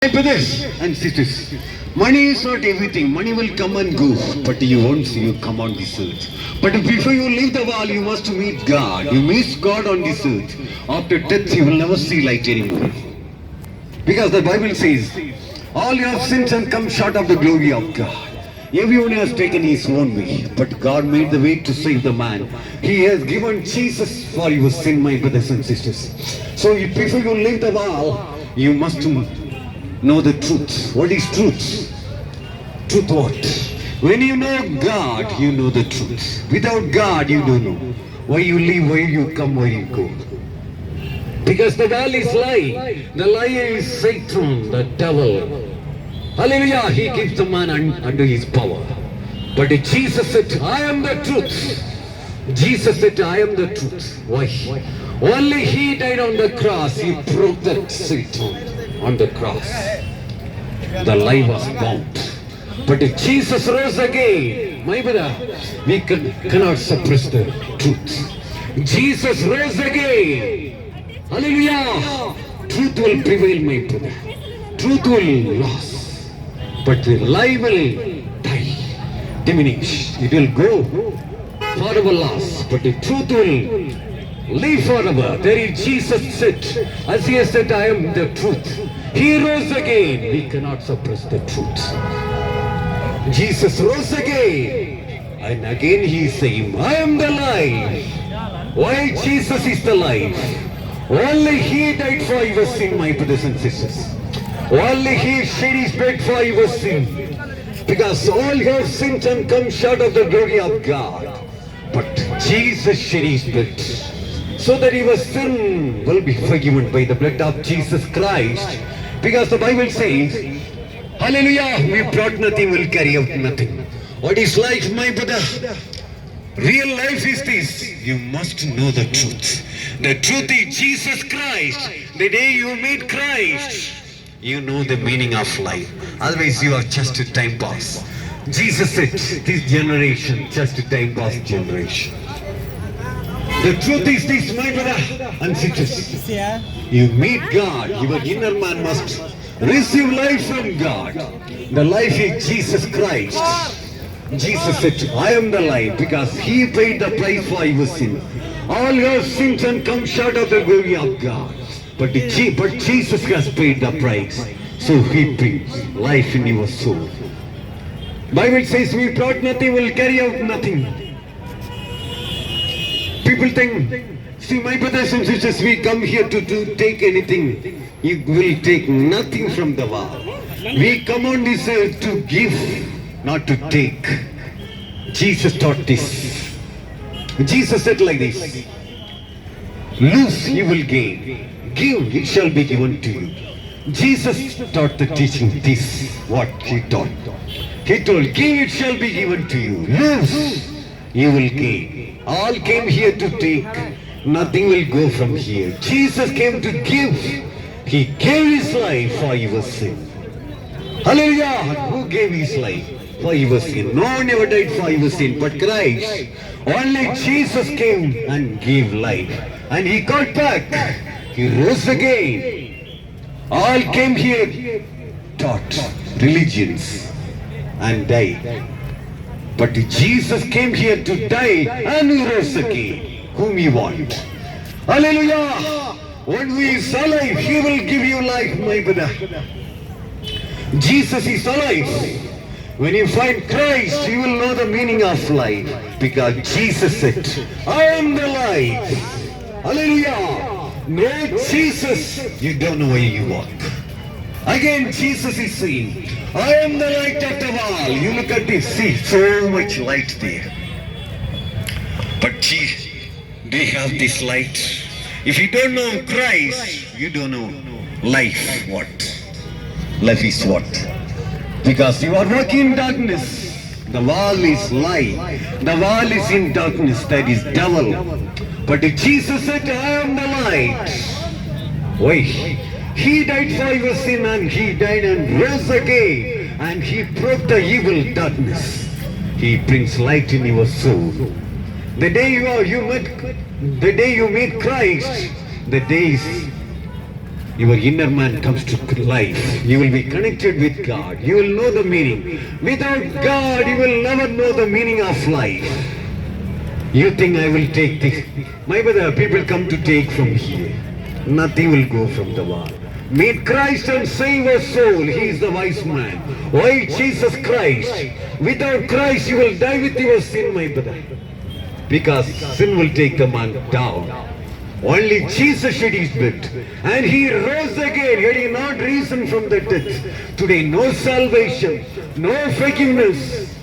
My brothers and sisters, money is not everything. Money will come and go, but you won't see you come on this earth. But before you leave the world, you must meet God. You meet God on this earth. After death, you will never see light anymore. Because the Bible says, all your sins have come short of the glory of God. Everyone has taken his own way, but God made the way to save the man. He has given Jesus for your sin, my brothers and sisters. So before you leave the world, you must know the truth. What is truth? Truth what? When you know God, you know the truth. Without God, you don't know. Why you live, why you come, why you go. Because the world is lie. The liar is Satan, the devil. Hallelujah, he keeps the man under his power. But Jesus said, I am the truth. Jesus said, I am the truth. Why? Only he died on the cross. He broke that Satan on the cross. The lie was bound. But if Jesus rose again, my brother, we cannot suppress the truth. Jesus rose again. Hallelujah. Truth will prevail, my brother. Truth will last. But the lie will die, diminish. It will go forever lost. But the truth will live forever. There is Jesus said, as he has said, I am the truth. He rose again. We cannot suppress the truth. Jesus rose again. And again he is saying, I am the life. Why Jesus is the life? Only he died for your sin, my brothers and sisters. Only he shed his blood for your sin. Because all your sins have come short of the glory of God. But Jesus shed his blood so that your sin will be forgiven by the blood of Jesus Christ. Because the Bible says, hallelujah, we brought nothing, will carry out nothing. What is life, my brother? Real life is this. You must know the truth. The truth is Jesus Christ. The day you meet Christ, you know the meaning of life. Otherwise you are just a time pass. Jesus said, this generation, just a time pass generation. The truth is this, my brother and sisters. You meet God, your inner man must receive life from God. The life is Jesus Christ. Jesus said, I am the life, because he paid the price for your sin. All your sins have come short of the glory of God. But Jesus has paid the price. So he brings life in your soul. Bible says we brought nothing, will carry out nothing. People think, see my brothers and sisters, we come here to take anything. You will take nothing from the world. We come on this earth to give, not to take. Jesus taught this. Jesus said like this, lose, you will gain. Give, it shall be given to you. Jesus taught the teaching this, what he taught. He told, give, it shall be given to you. Lose, you will gain. All came here to take, nothing will go from here. Jesus came to give. He gave his life for your sin. Hallelujah! Who gave his life for your sin? No one ever died for your sin, but Christ. Only Jesus came and gave life. And he got back. He rose again. All came here, taught religions and died. But Jesus came here to die and he rose again. Whom you want? Hallelujah! When we is alive, he will give you life, my brother. Jesus is alive. When you find Christ, you will know the meaning of life. Because Jesus said, I am the life. Hallelujah! No Jesus, you don't know where you walk. Again, Jesus is saying, I am the light of the world. You look at this, see, so much light there. But they have this light. If you don't know Christ, you don't know life. What? Life is what? Because you are walking in darkness. The world is lie. The world is in darkness. That is devil. But Jesus said, I am the light. Why? He died for your sin and he died and rose again. And he broke the evil darkness. He brings light in your soul. The day you meet Christ, the day is your inner man comes to life. You will be connected with God. You will know the meaning. Without God, you will never know the meaning of life. You think I will take this? My brother, people come to take from here. Nothing will go from the wall. Meet Christ and save a soul. He is the wise man. Why Jesus Christ? Without Christ, you will die with your sin, my brother. Because sin will take the man down. Only Jesus shed his blood. And he rose again. He did not risen from the death. Today, no salvation, no forgiveness.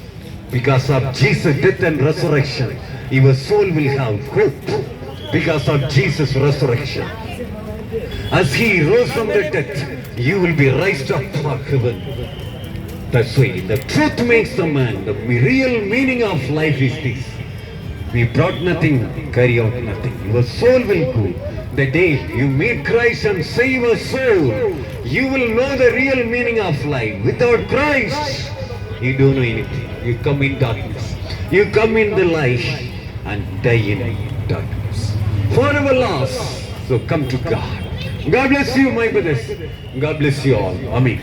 Because of Jesus' death and resurrection, your soul will have hope. Because of Jesus' resurrection. As he rose from the death, you will be raised up for heaven. That's why the truth makes the man. The real meaning of life is this. We brought nothing, carry out nothing. Your soul will go. The day you meet Christ and save a soul, you will know the real meaning of life. Without Christ, you don't know anything. You come in darkness. You come in the light and die in darkness. Forever lost. So come to God. God bless you, my brothers. God bless you all. Amen.